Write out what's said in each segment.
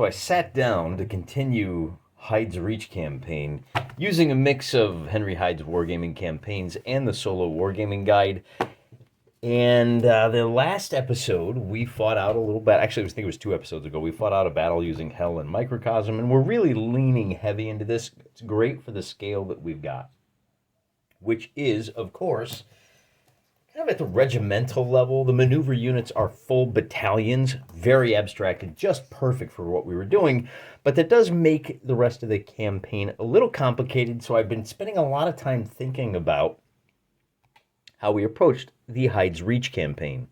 So I sat down to continue Hyde's Reach campaign using a mix of Henry Hyde's Wargaming campaigns and the solo Wargaming guide. And the last episode, we fought out a little bit. Actually, I think it was 2 episodes ago. We fought out a battle using Hell and Microcosm, and we're really leaning heavy into this. It's great for the scale that we've got, which is, of course, kind of at the regimental level. The maneuver units are full battalions, very abstracted, just perfect for what we were doing. But that does make the rest of the campaign a little complicated, so I've been spending a lot of time thinking about how we approached the Hyde's Reach campaign.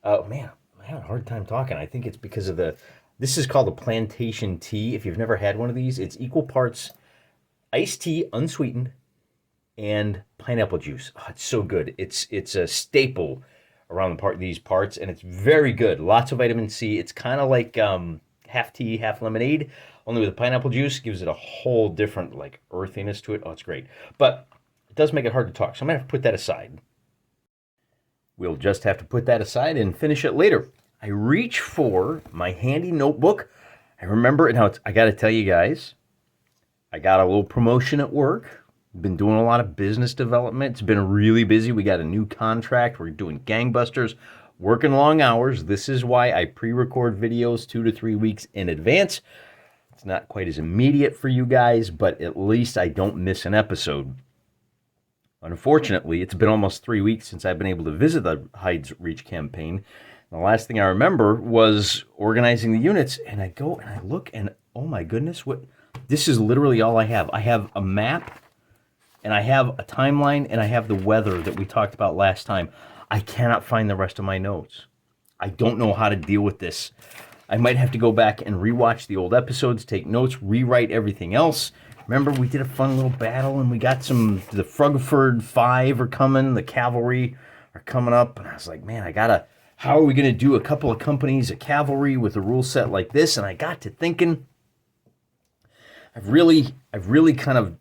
Man, I had a hard time talking. I think it's because of this is called a plantation tea. If you've never had one of these, it's equal parts iced tea, unsweetened, and pineapple juice. Oh, it's so good. It's a staple around these parts, and it's very good. Lots of vitamin C. It's kind of like half tea, half lemonade, only with the pineapple juice. Gives it a whole different like earthiness to it. Oh, it's great. But it does make it hard to talk, so I'm going to have to put that aside. We'll just have to put that aside and finish it later. I reach for my handy notebook. I remember, and I got to tell you guys, I got a little promotion at work. Been doing a lot of business development. It's been really busy. We got a new contract. We're doing gangbusters, working long hours. This is why I pre-record videos 2 to 3 weeks in advance. It's not quite as immediate for you guys, but at least I don't miss an episode. Unfortunately, it's been almost 3 weeks since I've been able to visit the Hyde's Reach campaign. The last thing I remember was organizing the units, and I go and I look, and oh my goodness, this is literally all I have. I have a map, and I have a timeline, and I have the weather that we talked about last time. I cannot find the rest of my notes. I don't know how to deal with this. I might have to go back and rewatch the old episodes, take notes, rewrite everything else. Remember, we did a fun little battle, and we got the Frugford 5 are coming, the cavalry are coming up, and I was like, man, how are we going to do a couple of companies of cavalry with a rule set like this? And I got to thinking, I've really kind of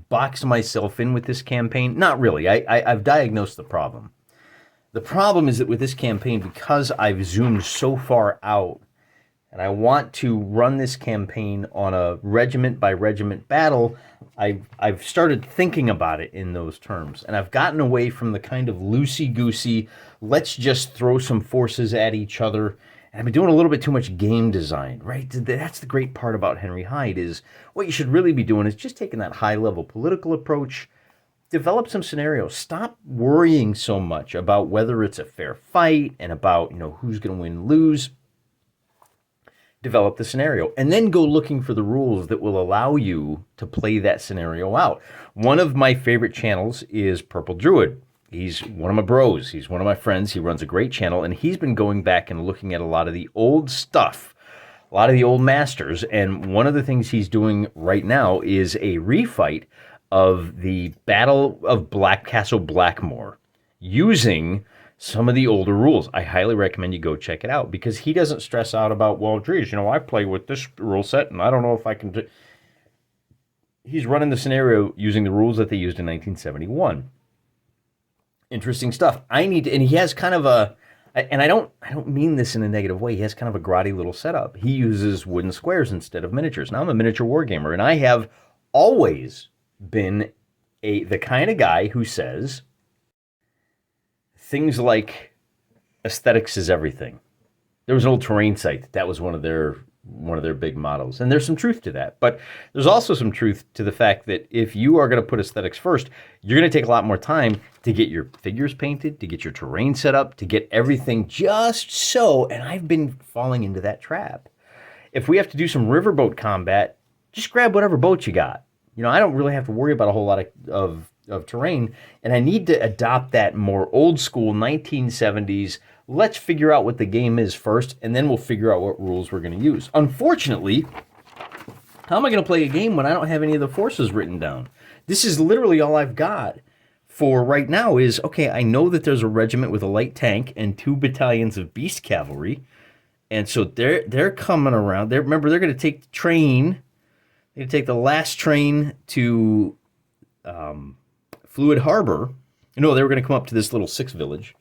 boxed myself in with this campaign. Not really. I've diagnosed the problem. The problem is that with this campaign, because I've zoomed so far out, and I want to run this campaign on a regiment by regiment battle, I've started thinking about it in those terms. And I've gotten away from the kind of loosey-goosey, let's just throw some forces at each other. And I've been doing a little bit too much game design, right? That's the great part about Henry Hyde is what you should really be doing is just taking that high-level political approach, develop some scenarios. Stop worrying so much about whether it's a fair fight and about, who's going to win, lose. Develop the scenario, and then go looking for the rules that will allow you to play that scenario out. One of my favorite channels is Purple Druid. He's one of my bros. He's one of my friends. He runs a great channel, and he's been going back and looking at a lot of the old stuff, a lot of the old masters, and one of the things he's doing right now is a refight of the Battle of Black Castle Blackmoor using some of the older rules. I highly recommend you go check it out because he doesn't stress out about, well, geez, I play with this rule set and I don't know if I can do. He's running the scenario using the rules that they used in 1971. Interesting stuff. And he has kind of and I don't mean this in a negative way. He has kind of a grotty little setup. He uses wooden squares instead of miniatures. Now I'm a miniature wargamer, and I have always been the kind of guy who says things like aesthetics is everything. There was an old terrain site that was one of their big mottos, and there's some truth to that. But there's also some truth to the fact that if you are going to put aesthetics first, you're going to take a lot more time to get your figures painted, to get your terrain set up, to get everything just so. And I've been falling into that trap. If we have to do some riverboat combat, just grab whatever boat you got. I don't really have to worry about a whole lot of terrain, and I need to adopt that more old school 1970s. Let's figure out what the game is first, and then we'll figure out what rules we're going to use. Unfortunately, how am I going to play a game when I don't have any of the forces written down? This is literally all I've got for right now is, okay, I know that there's a regiment with a light tank and 2 battalions of beast cavalry, and so they're coming around. Remember, they're going to take the train. They're going to take the last train to Fluid Harbor. No, they were going to come up to this little 6 village.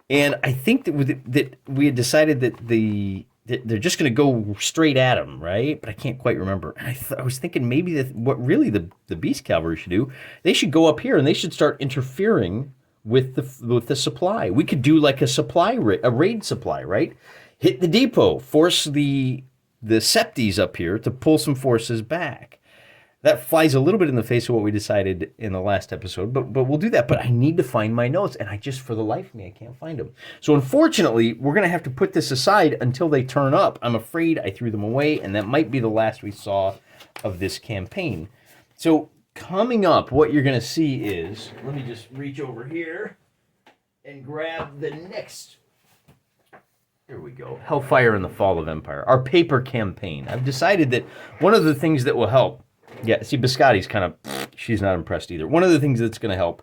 And I think that we had decided that the they're just going to go straight at him, right? But I can't quite remember. And I was thinking maybe what really the Beast Cavalry should do, they should go up here and they should start interfering with the supply. We could do like a raid supply, right? Hit the depot, force the Septies up here to pull some forces back. That flies a little bit in the face of what we decided in the last episode, but we'll do that. But I need to find my notes, and I just, for the life of me, I can't find them. So unfortunately, we're going to have to put this aside until they turn up. I'm afraid I threw them away, and that might be the last we saw of this campaign. So coming up, what you're going to see is, let me just reach over here and grab the next. Here we go. Hellfire and the Fall of Empire, our paper campaign. I've decided that one of the things that will help. Yeah, see, Biscotti's kind of, she's not impressed either. One of the things that's going to help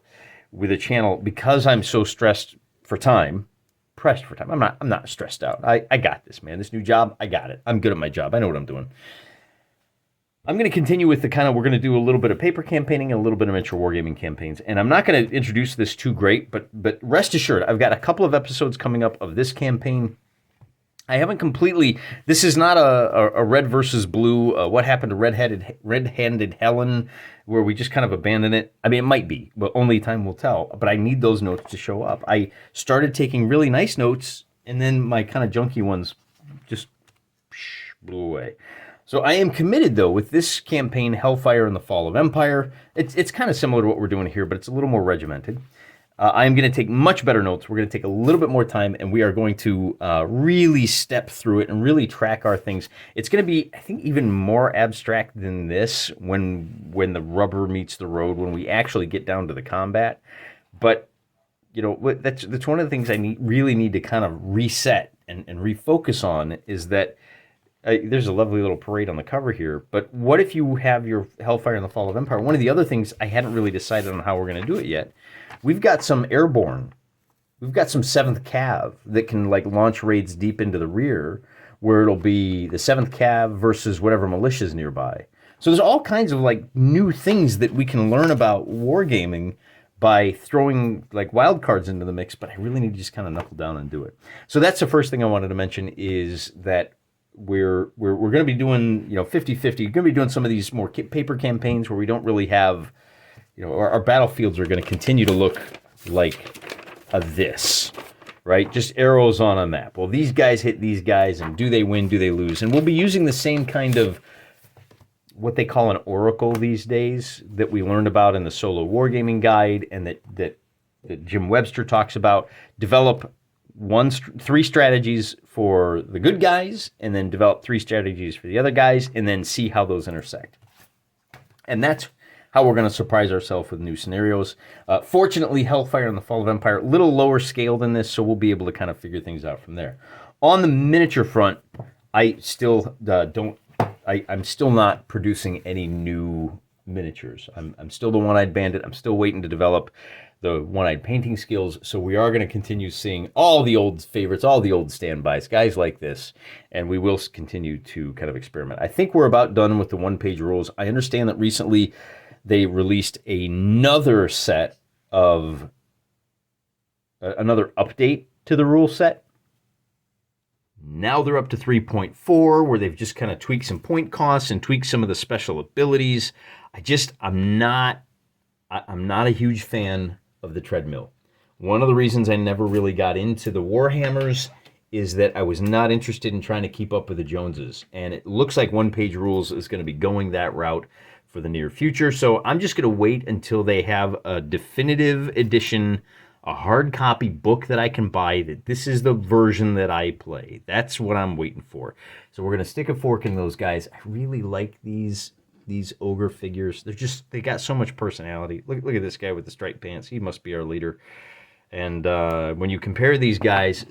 with a channel, because I'm so pressed for time, I'm not stressed out. I got this, man. This new job, I got it. I'm good at my job. I know what I'm doing. I'm going to continue with we're going to do a little bit of paper campaigning and a little bit of miniature wargaming campaigns. And I'm not going to introduce this too great, but rest assured, I've got a couple of episodes coming up of this campaign. I haven't completely. This is not a red versus blue. What happened to red-handed Helen, where we just kind of abandon it. I mean, it might be, but only time will tell. But I need those notes to show up. I started taking really nice notes, and then my kind of junky ones just blew away. So I am committed, though, with this campaign, Hellfire and the Fall of Empire. It's kind of similar to what we're doing here, but it's a little more regimented. I'm going to take much better notes. We're going to take a little bit more time, and we are going to really step through it and really track our things. It's going to be, I think, even more abstract than this when the rubber meets the road, when we actually get down to the combat. But, you know, that's one of the things I really need to kind of reset and refocus on is that there's a lovely little parade on the cover here, but what if you have your Hellfire and the Fall of Empire? One of the other things, I hadn't really decided on how we're going to do it yet. We've got some airborne. We've got some 7th Cav that can like launch raids deep into the rear, where it'll be the 7th Cav versus whatever militia's nearby. So there's all kinds of like new things that we can learn about wargaming by throwing like wild cards into the mix, but I really need to just kind of knuckle down and do it. So that's the first thing I wanted to mention is that we're going to be doing, 50-50. We're going to be doing some of these more paper campaigns where we don't really have, our battlefields are going to continue to look like this, right? Just arrows on a map. Well, these guys hit these guys, and do they win, do they lose? And we'll be using the same kind of what they call an oracle these days that we learned about in the Solo Wargaming Guide and that Jim Webster talks about. Develop 3 strategies for the good guys, and then develop 3 strategies for the other guys, and then see how those intersect. And that's how we're going to surprise ourselves with new scenarios. Fortunately, Hellfire and the Fall of Empire, a little lower scale than this, so we'll be able to kind of figure things out from there. On the miniature front, I still I'm still not producing any new miniatures. I'm still the One-Eyed Bandit. I'm still waiting to develop the One-Eyed painting skills. So we are going to continue seeing all the old favorites, all the old standbys, guys like this, and we will continue to kind of experiment. I think we're about done with the one-page rules. I understand that recently they released another set of another update to the rule set. Now they're up to 3.4, where they've just kind of tweaked some point costs and tweaked some of the special abilities. I'm not a huge fan of the treadmill. One of the reasons I never really got into the Warhammers is that I was not interested in trying to keep up with the Joneses. And it looks like one-page rules is going to be going that route for the near future. So I'm just going to wait until they have a definitive edition, a hard copy book that I can buy, that this is the version that I play. That's what I'm waiting for. So we're going to stick a fork in those guys. I really like these ogre figures. They got so much personality. Look at this guy with the striped pants. He must be our leader. And when you compare these guys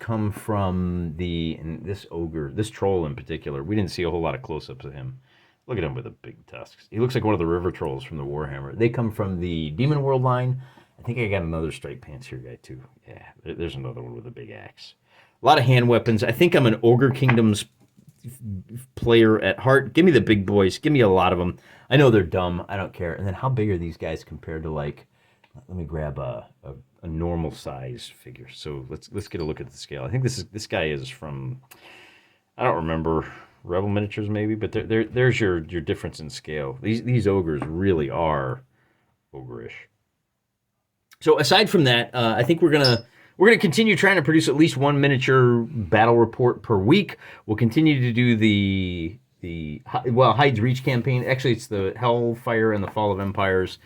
come from this ogre, this troll in particular. We didn't see a whole lot of close-ups of him. Look at him with the big tusks. He looks like one of the river trolls from the Warhammer. They come from the Demon World line. I think I got another striped pants here guy too. Yeah, there's another one with a big axe. A lot of hand weapons. I think I'm an Ogre Kingdoms player at heart. Give me the big boys. Give me a lot of them. I know they're dumb. I don't care. And then how big are these guys compared to, like, let me grab a normal size figure. So let's get a look at the scale. I think this guy is from I don't remember Rebel miniatures maybe, but there's your difference in scale. These ogres really are ogreish. So aside from that, I think we're gonna continue trying to produce at least one miniature battle report per week. We'll continue to do the Hyde's Reach campaign. Actually, it's the Hellfire and the Fall of Empires,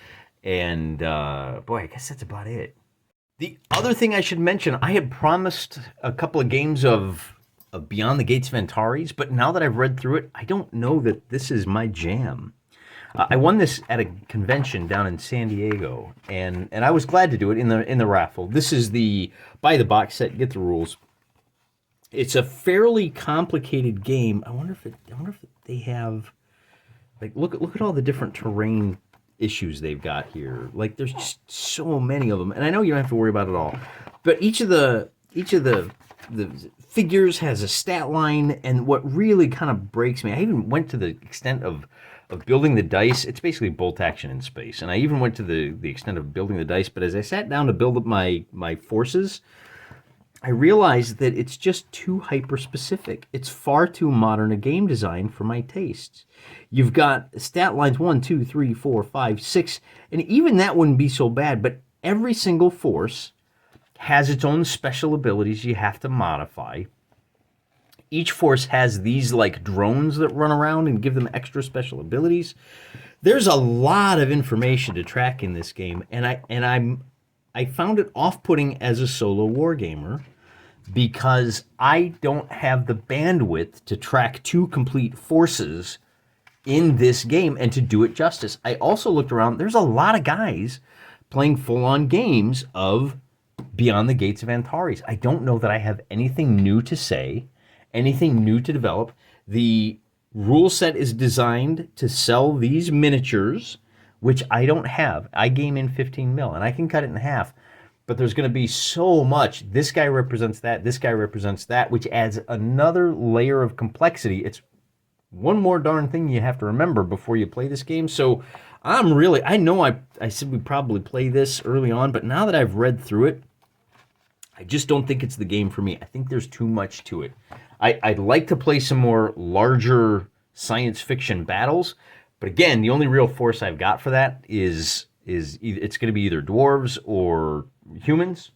and boy, I guess that's about it. The other thing I should mention, I had promised a couple of games of Beyond the Gates of Antares, but now that I've read through it, I don't know that this is my jam. I won this at a convention down in San Diego, and I was glad to do it in the raffle. This is the buy the box set, get the rules. It's a fairly complicated game. I wonder if they have, like, look at all the different terrain issues they've got here. Like, there's just so many of them, and I know you don't have to worry about it all, but each of the figures has a stat line, and what really kind of breaks me, I even went to the extent of building the dice. It's basically bolt action in space, and I even went to the extent of building the dice, but as I sat down to build up my forces, I realized that it's just too hyper-specific. It's far too modern a game design for my tastes. You've got stat lines 1, 2, 3, 4, 5, 6, and even that wouldn't be so bad, but every single force has its own special abilities you have to modify. Each force has these like drones that run around and give them extra special abilities. There's a lot of information to track in this game, and I found it off-putting as a solo wargamer because I don't have the bandwidth to track 2 complete forces in this game and to do it justice. I also looked around. There's a lot of guys playing full-on games of Beyond the Gates of Antares. I don't know that I have anything new to say, anything new to develop. The rule set is designed to sell these miniatures, which I don't have. I game in 15 mil, and I can cut it in half. But there's going to be so much. This guy represents that. This guy represents that, which adds another layer of complexity. It's one more darn thing you have to remember before you play this game. So I know I said we'd probably play this early on, but now that I've read through it, I just don't think it's the game for me. I think there's too much to it. I'd like to play some more larger science fiction battles, but again, the only real force I've got for that is it's going to be either dwarves or humans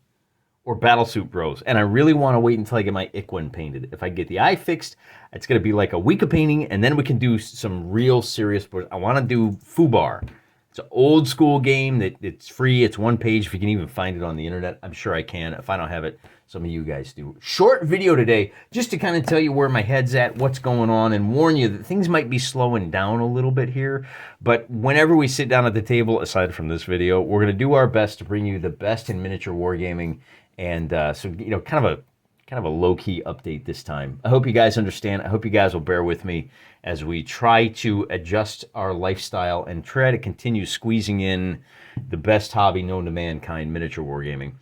or battlesuit bros, and I really want to wait until I get my Iquin painted. If I get the eye fixed, it's going to be like a week of painting, and then we can do some real serious. I want to do Fubar. It's an old school game that it's free. It's one page. If you can even find it on the internet, I'm sure I can. If I don't have it, some of you guys do. Short video today, just to kind of tell you where my head's at, what's going on, and warn you that things might be slowing down a little bit here. But whenever we sit down at the table, aside from this video, we're going to do our best to bring you the best in miniature wargaming. And so, you know, kind of a low-key update this time. I hope you guys understand. I hope you guys will bear with me as we try to adjust our lifestyle and try to continue squeezing in the best hobby known to mankind, miniature wargaming.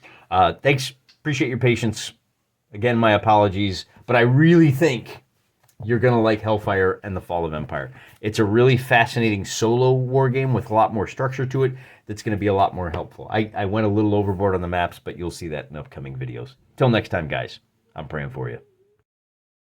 Thanks. Appreciate your patience. Again, my apologies. But I really think you're going to like Hellfire and the Fall of Empire. It's a really fascinating solo war game with a lot more structure to it that's going to be a lot more helpful. I went a little overboard on the maps, but you'll see that in upcoming videos. Till next time, guys, I'm praying for you.